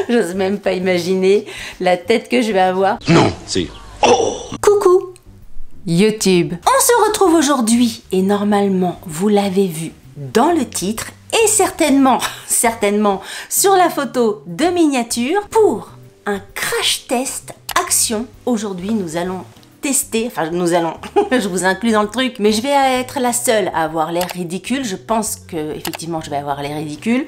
J'ose même pas imaginer la tête que je vais avoir. Non, c'est... Oh! Coucou YouTube. On se retrouve aujourd'hui et normalement, vous l'avez vu dans le titre et certainement sur la photo de miniature pour un crash test action. Aujourd'hui, nous allons tester, enfin je vous inclus dans le truc, mais je vais être la seule à avoir l'air ridicule. Je pense que effectivement je vais avoir l'air ridicule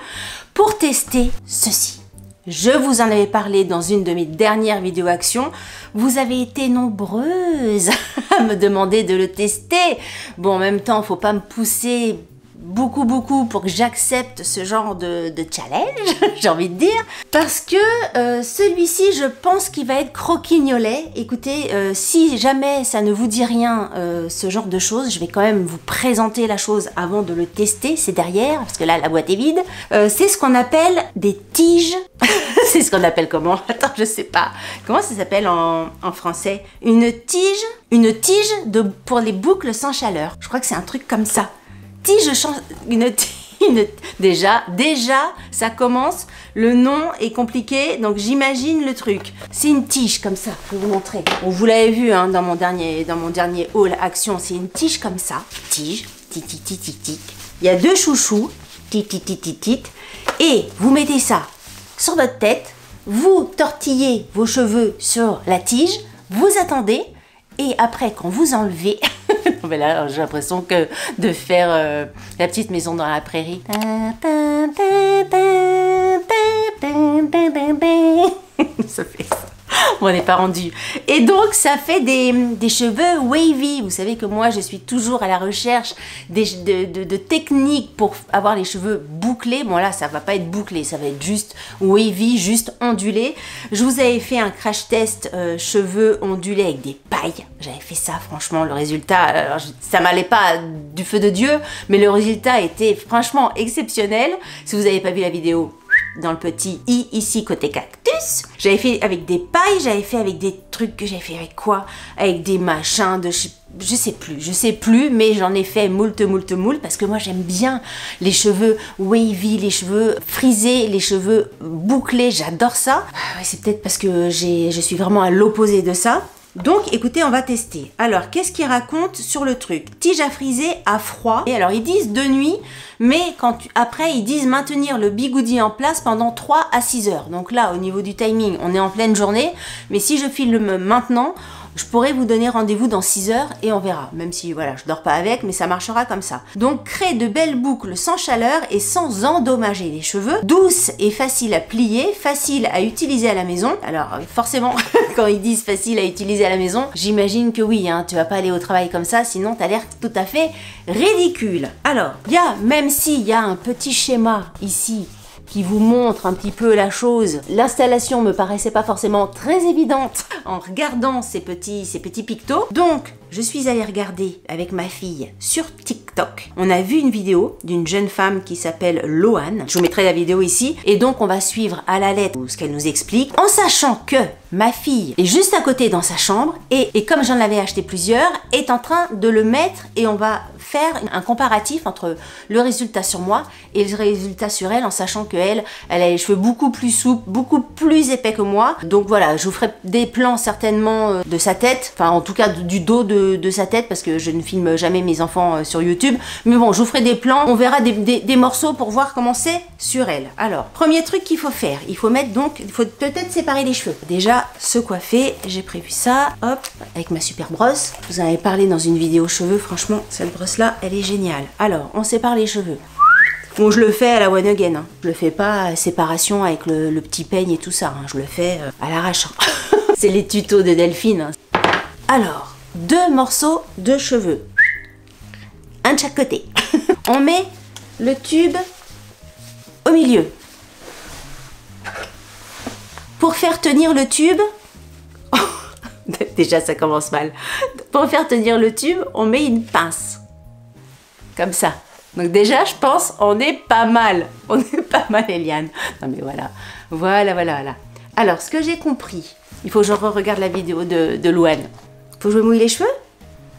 pour tester ceci. Je vous en avais parlé dans une de mes dernières vidéos action. Vous avez été nombreuses à me demander de le tester. Bon, en même temps, faut pas me pousser beaucoup pour que j'accepte ce genre de challenge, j'ai envie de dire, parce que celui-ci, je pense qu'il va être croquignolet. Écoutez, si jamais ça ne vous dit rien, ce genre de choses, je vais quand même vous présenter la chose avant de le tester, c'est derrière, parce que là, la boîte est vide. C'est ce qu'on appelle des tiges. C'est ce qu'on appelle comment? Attends, je sais pas. Comment ça s'appelle en français? Une tige pour les boucles sans chaleur. Je crois que c'est un truc comme ça. Déjà, ça commence, le nom est compliqué, donc j'imagine le truc. C'est une tige comme ça, je vais vous montrer. Bon, vous l'avez vu hein, dans mon dernier haul action, c'est une tige comme ça. Tige, tic. Il y a deux chouchous, tic, et vous mettez ça sur votre tête, vous tortillez vos cheveux sur la tige, vous attendez, et après, quand vous enlevez... Mais là, j'ai l'impression que de faire la petite maison dans la prairie. Ça fait ça. On n'est pas rendu. Et donc, ça fait des cheveux wavy. Vous savez que moi, je suis toujours à la recherche de techniques pour avoir les cheveux bouclés. Bon, là, ça va pas être bouclé. Ça va être juste wavy, juste ondulé. Je vous avais fait un crash test cheveux ondulés avec des pailles. J'avais fait ça, franchement, le résultat, alors, ça m'allait pas du feu de Dieu, mais le résultat était franchement exceptionnel. Si vous n'avez pas vu la vidéo, dans le petit i ici côté cactus, j'avais fait avec des pailles, j'avais fait avec des trucs que j'avais fait avec quoi, avec des machins de je sais plus, mais j'en ai fait moult parce que moi j'aime bien les cheveux wavy, les cheveux frisés, les cheveux bouclés, j'adore ça. Ouais, c'est peut-être parce que je suis vraiment à l'opposé de ça. Donc écoutez, on va tester. Alors qu'est-ce qu'ils racontent sur le truc? Tige à friser à froid. Et alors ils disent de nuit, mais après ils disent maintenir le bigoudi en place pendant 3 à 6 heures. Donc là au niveau du timing, on est en pleine journée, mais si je filme maintenant, je pourrais vous donner rendez-vous dans 6 heures et on verra. Même si voilà, je dors pas avec, mais ça marchera comme ça. Donc crée de belles boucles sans chaleur et sans endommager les cheveux. Douce et facile à plier, facile à utiliser à la maison. Alors forcément, quand ils disent facile à utiliser à la maison, j'imagine que oui, hein, tu vas pas aller au travail comme ça, sinon t'as l'air tout à fait ridicule. Alors, même s'il y a un petit schéma ici, qui vous montre un petit peu la chose. L'installation me paraissait pas forcément très évidente en regardant ces petits pictos. Donc, je suis allée regarder avec ma fille sur TikTok. On a vu une vidéo d'une jeune femme qui s'appelle Loane. Je vous mettrai la vidéo ici. Et donc, on va suivre à la lettre ce qu'elle nous explique, en sachant que ma fille est juste à côté dans sa chambre et comme j'en avais acheté plusieurs, est en train de le mettre et on va faire un comparatif entre le résultat sur moi et le résultat sur elle, en sachant que elle a les cheveux beaucoup plus souples, beaucoup plus épais que moi. Donc voilà, je vous ferai des plans certainement de sa tête, enfin en tout cas du dos de sa tête, parce que je ne filme jamais mes enfants sur YouTube. Mais bon, je vous ferai des plans, on verra des morceaux pour voir comment c'est sur elle. Alors, premier truc qu'il faut faire, il faut mettre donc, il faut peut-être séparer les cheveux. Déjà, se coiffer, j'ai prévu ça, hop, avec ma super brosse. Je vous en avais parlé dans une vidéo cheveux, franchement, cette brosse-là, elle est géniale. Alors, on sépare les cheveux. Bon, je le fais à la one again, hein. Je le fais pas à séparation avec le petit peigne et tout ça, hein. Je le fais à l'arrache. C'est les tutos de Delphine. Hein. Alors, 2 morceaux de cheveux. Un de chaque côté. On met le tube au milieu. Pour faire tenir le tube... Déjà, ça commence mal. Pour faire tenir le tube, on met une pince. Comme ça. Donc déjà, je pense, on est pas mal. On est pas mal, Eliane. Non mais voilà. Voilà. Alors, ce que j'ai compris, il faut que je regarde la vidéo de Louane. Faut que je me mouille les cheveux?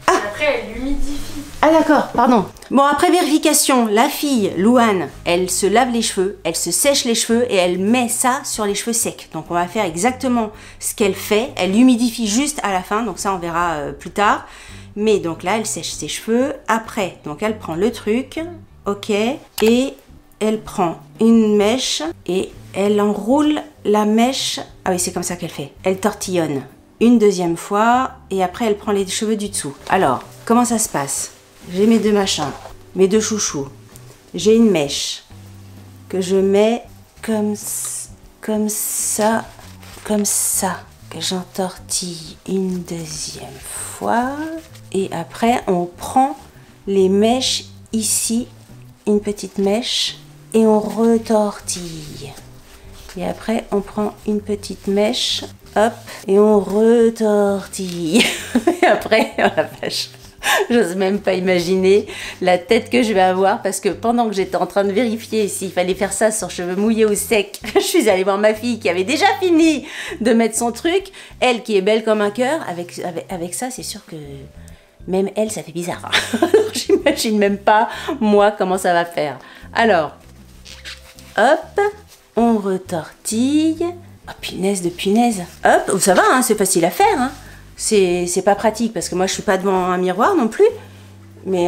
Ah! Après, elle humidifie. Ah d'accord, pardon. Bon, après vérification, la fille, Louane, elle se lave les cheveux, elle se sèche les cheveux et elle met ça sur les cheveux secs. Donc on va faire exactement ce qu'elle fait. Elle humidifie juste à la fin, donc ça on verra plus tard. Mais donc là, elle sèche ses cheveux. Après, donc elle prend le truc, ok, et elle prend une mèche et elle enroule la mèche. Ah oui, c'est comme ça qu'elle fait. Elle tortillonne une deuxième fois et après elle prend les cheveux du dessous. Alors, comment ça se passe? J'ai mes deux machins, mes deux chouchous. J'ai une mèche que je mets comme ça, que j'entortille une deuxième fois. Et après, on prend les mèches ici, une petite mèche, et on retortille. Et après, on prend une petite mèche, hop, et on retortille. Et après, oh la vache, j'ose même pas imaginer la tête que je vais avoir parce que pendant que j'étais en train de vérifier s'il fallait faire ça sur cheveux mouillés ou secs, je suis allée voir ma fille qui avait déjà fini de mettre son truc. Elle qui est belle comme un cœur, avec ça, c'est sûr que même elle, ça fait bizarre. J'imagine même pas, moi, comment ça va faire. Alors, hop, on retortille. Oh, punaise de punaise. Hop, ça va, hein, c'est facile à faire. Hein. C'est pas pratique parce que moi, je suis pas devant un miroir non plus. Mais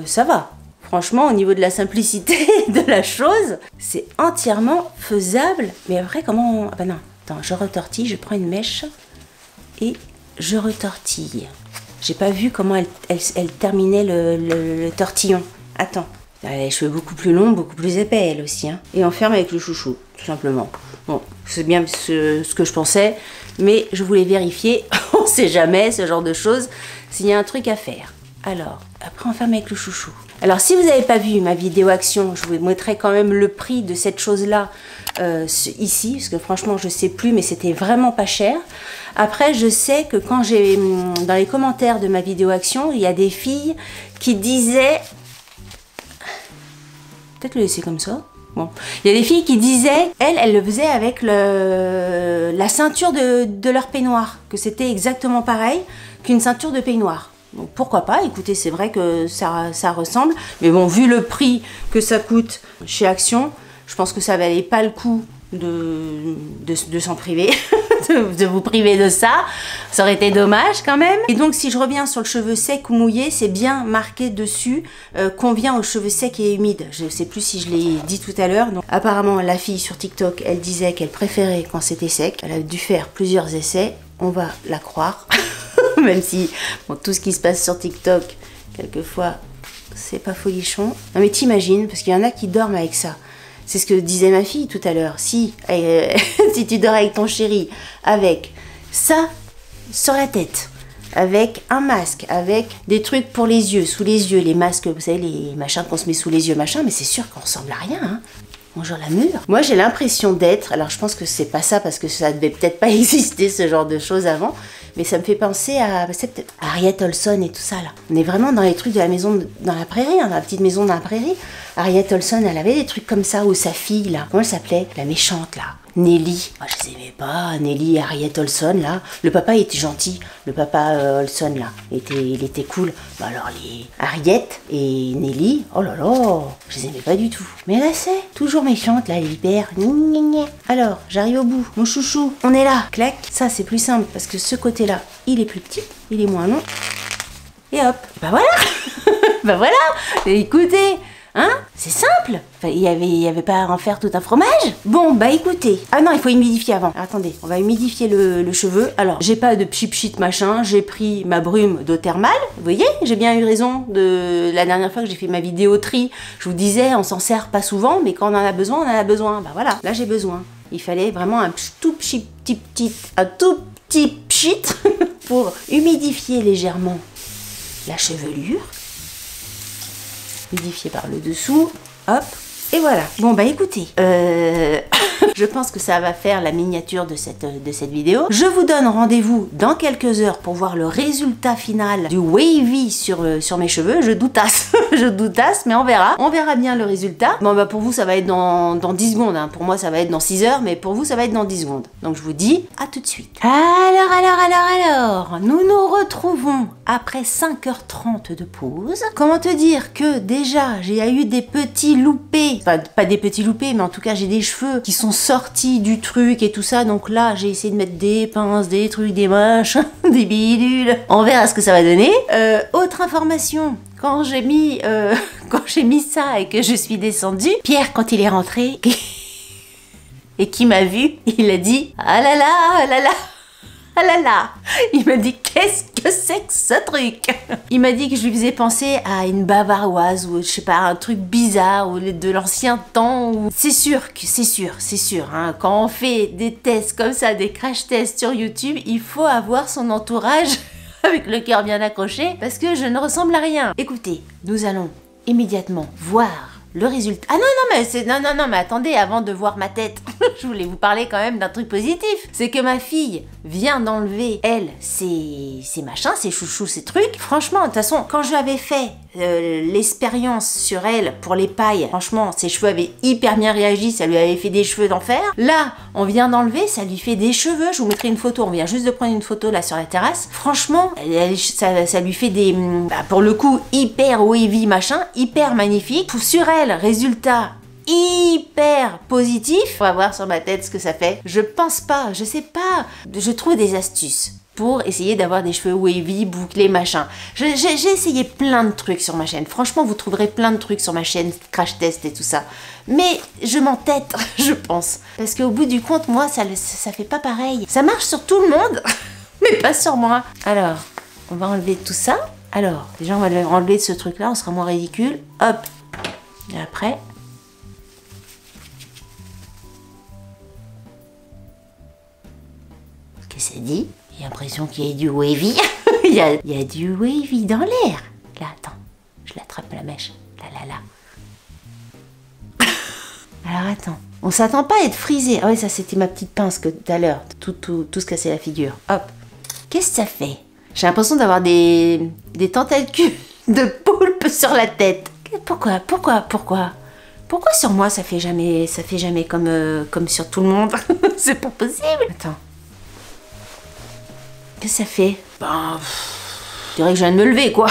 ça va. Franchement, au niveau de la simplicité de la chose, c'est entièrement faisable. Mais après, comment... Ah bah non, attends, je retortille, je prends une mèche et je retortille. J'ai pas vu comment elle terminait le tortillon. Attends. Elle a les cheveux beaucoup plus longs, beaucoup plus épais, elle aussi. Hein. Et on ferme avec le chouchou, tout simplement. Bon, c'est bien ce que je pensais, mais je voulais vérifier. On sait jamais, ce genre de choses, s'il y a un truc à faire. Alors, après on ferme avec le chouchou. Alors, si vous n'avez pas vu ma vidéo action, je vous mettrai quand même le prix de cette chose-là ici, parce que franchement, je sais plus, mais c'était vraiment pas cher. Après, je sais que quand j'ai dans les commentaires de ma vidéo action, il y a des filles qui disaient... Peut-être le laisser comme ça. Bon, il y a des filles qui disaient, elles le faisaient avec la ceinture de leur peignoir, que c'était exactement pareil qu'une ceinture de peignoir. Donc pourquoi pas, écoutez, c'est vrai que ça ressemble, mais bon, vu le prix que ça coûte chez Action, je pense que ça valait pas le coup de s'en priver, de vous priver de ça. Ça aurait été dommage quand même. Et donc si je reviens sur le cheveu sec ou mouillé, c'est bien marqué dessus convient aux cheveux secs et humides. Je sais plus si je l'ai dit tout à l'heure. Donc apparemment la fille sur TikTok, elle disait qu'elle préférait quand c'était sec. Elle a dû faire plusieurs essais. On va la croire. Même si bon, tout ce qui se passe sur TikTok, quelquefois, c'est pas folichon. Non mais t'imagines, parce qu'il y en a qui dorment avec ça. C'est ce que disait ma fille tout à l'heure. Si tu dors avec ton chéri, avec ça sur la tête, avec un masque, avec des trucs pour les yeux, sous les yeux, les masques, vous savez, les machins qu'on se met sous les yeux, machin, mais c'est sûr qu'on ressemble à rien, hein. Bonjour la mûre. Moi j'ai l'impression d'être, alors je pense que c'est pas ça parce que ça devait peut-être pas exister ce genre de choses avant, mais ça me fait penser à, c'est peut-être Harriet Olson et tout ça là. On est vraiment dans les trucs de la maison dans la prairie, hein, dans la petite maison dans la prairie. Harriet Olson, elle avait des trucs comme ça, ou sa fille là, comment elle s'appelait? La méchante là. Nelly. Moi je les aimais pas, Nelly et Harriet Olson là. Le papa il était gentil, le papa Olson là, il était cool. Bah alors les Harriet et Nelly, oh là là, je les aimais pas du tout. Mais là c'est toujours méchante là, les vipères. Alors j'arrive au bout, mon chouchou, on est là. Clac, ça c'est plus simple parce que ce côté là, il est plus petit, il est moins long. Et hop, bah voilà. Bah voilà, et écoutez. Hein? C'est simple. Enfin, il y avait pas à en faire tout un fromage. Bon, bah écoutez. Ah non, il faut humidifier avant. Alors, attendez, on va humidifier le cheveu. Alors, j'ai pas de pchit machin. J'ai pris ma brume d'eau thermale. Vous voyez, j'ai bien eu raison de la dernière fois que j'ai fait ma vidéo tri. Je vous disais, on s'en sert pas souvent, mais quand on en a besoin, on en a besoin. Bah voilà, là j'ai besoin. Il fallait vraiment un tout petit pchit pour humidifier légèrement la chevelure. Humidifié par le dessous, hop, et voilà. Bon bah écoutez, Je pense que ça va faire la miniature de cette vidéo. Je vous donne rendez-vous dans quelques heures pour voir le résultat final du wavy sur mes cheveux. Je doutasse, je doutasse, mais on verra. On verra bien le résultat. Bon bah pour vous ça va être dans 10 secondes, hein. Pour moi ça va être dans 6 heures, mais pour vous ça va être dans 10 secondes. Donc je vous dis à tout de suite. Alors, nous nous retrouvons après 5h30 de pause. Comment te dire que déjà j'ai eu des petits loupés, enfin pas des petits loupés, mais en tout cas j'ai des cheveux qui sont sortis du truc et tout ça. Donc là j'ai essayé de mettre des pinces, des trucs, des machins, des bidules. On verra ce que ça va donner. Autre information. Quand j'ai mis ça et que je suis descendue, Pierre, quand il est rentré et qui m'a vu, il a dit ah là là, ah là là, ah là là. Il m'a dit qu'est-ce que c'est que ce truc? Il m'a dit que je lui faisais penser à une bavaroise ou je sais pas, un truc bizarre ou de l'ancien temps. Ou... C'est sûr, hein, quand on fait des tests comme ça, des crash tests sur YouTube, il faut avoir son entourage avec le cœur bien accroché, parce que je ne ressemble à rien. Écoutez, nous allons immédiatement voir le résultat. Ah non, mais attendez, avant de voir ma tête, je voulais vous parler quand même d'un truc positif. C'est que ma fille vient d'enlever, elle, ses machins, ses chouchous, ses trucs. Franchement, de toute façon, quand je lui avais fait l'expérience sur elle pour les pailles, franchement, ses cheveux avaient hyper bien réagi, ça lui avait fait des cheveux d'enfer. Là, on vient d'enlever, ça lui fait des cheveux. Je vous mettrai une photo, on vient juste de prendre une photo là sur la terrasse. Franchement, ça lui fait des, pour le coup, hyper wavy machin, hyper magnifique. Sur elle, résultat hyper positif. On va voir sur ma tête ce que ça fait. Je pense pas, je sais pas. Je trouve des astuces pour essayer d'avoir des cheveux wavy, bouclés, machin. J'ai essayé plein de trucs sur ma chaîne. Franchement, vous trouverez plein de trucs sur ma chaîne, crash test et tout ça. Mais je m'entête, je pense. Parce qu'au bout du compte, moi, ça fait pas pareil. Ça marche sur tout le monde, mais pas sur moi. Alors, on va enlever tout ça. Alors, déjà, on va enlever ce truc-là, on sera moins ridicule. Hop. Et après... Qu'est-ce que ça dit? J'ai l'impression qu'il y a du wavy. il y a du wavy dans l'air. Là, attends. Je l'attrape la mèche. Là. Alors, attends. On s'attend pas à être frisé. Ah oui, ça, c'était ma petite pince que tout à l'heure. Tout se casser la figure. Hop. Qu'est-ce que ça fait? J'ai l'impression d'avoir des tentacules de poulpe sur la tête. Pourquoi sur moi, ça fait jamais comme sur tout le monde? C'est pas possible. Attends. Qu'est-ce que ça fait? Ben, je dirais que je viens de me lever, quoi.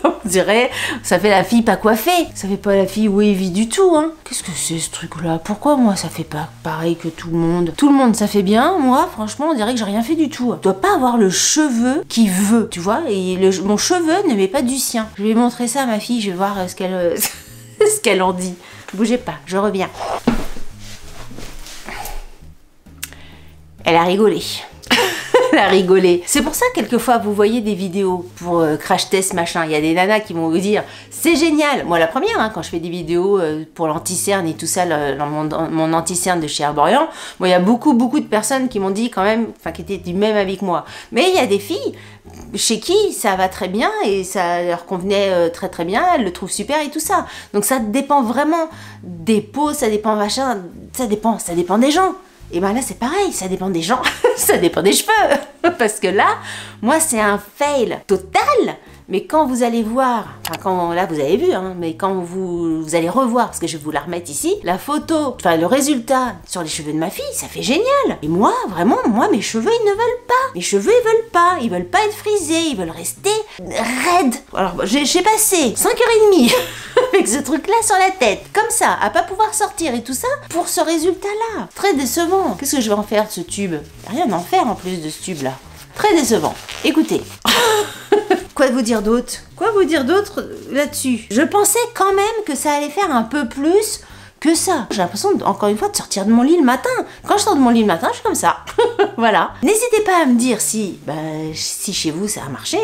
On dirait, ça fait la fille pas coiffée. Ça fait pas la fille wavy du tout, hein. Qu'est-ce que c'est ce truc-là? Pourquoi moi ça fait pas pareil que tout le monde? Tout le monde ça fait bien, moi franchement on dirait que j'ai rien fait du tout. Je dois pas avoir le cheveu qui veut, tu vois, et mon cheveu ne met pas du sien. Je vais montrer ça à ma fille, je vais voir ce qu'elle en dit. Bougez pas, je reviens. Elle a rigolé. Elle a rigolé. C'est pour ça quelquefois vous voyez des vidéos pour crash test machin, il y a des nanas qui vont vous dire c'est génial. Moi la première, hein, quand je fais des vidéos pour l'anti-cerne et tout ça, mon anti-cerne de chez Herborian, bon, il y a beaucoup de personnes qui m'ont dit quand même, enfin qui étaient du même avis que moi. Mais il y a des filles chez qui ça va très bien et ça leur convenait très bien, elles le trouvent super et tout ça. Donc ça dépend vraiment des peaux, ça dépend machin, ça dépend des gens. Et ben là c'est pareil, ça dépend des gens, ça dépend des cheveux. Parce que là, moi c'est un fail total. Mais quand vous allez voir, enfin là vous avez vu, hein, mais quand vous allez revoir, parce que je vais vous la remettre ici, la photo, enfin le résultat sur les cheveux de ma fille, ça fait génial. Et moi, vraiment, mes cheveux ils ne veulent pas. Mes cheveux ils veulent pas être frisés, ils veulent rester raides. Alors j'ai passé 5h30 avec ce truc là sur la tête, comme ça, à pas pouvoir sortir et tout ça, pour ce résultat là. Très décevant. Qu'est-ce que je vais en faire de ce tube? Y a rien à en faire en plus de ce tube là. Très décevant. Écoutez. Quoi vous dire d'autre là-dessus? Je pensais quand même que ça allait faire un peu plus que ça. J'ai l'impression, encore une fois, de sortir de mon lit le matin. Quand je sors de mon lit le matin, je suis comme ça. Voilà. N'hésitez pas à me dire si chez vous ça a marché,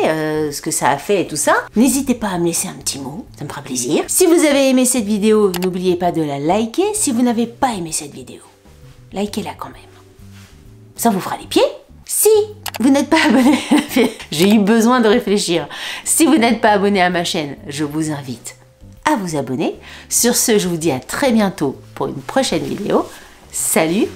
ce que ça a fait et tout ça. N'hésitez pas à me laisser un petit mot, ça me fera plaisir. Si vous avez aimé cette vidéo, n'oubliez pas de la liker. Si vous n'avez pas aimé cette vidéo, likez-la quand même. Ça vous fera les pieds. Si vous n'êtes pas abonné, j'ai eu besoin de réfléchir. Si vous n'êtes pas abonné à ma chaîne, je vous invite à vous abonner. Sur ce, je vous dis à très bientôt pour une prochaine vidéo. Salut!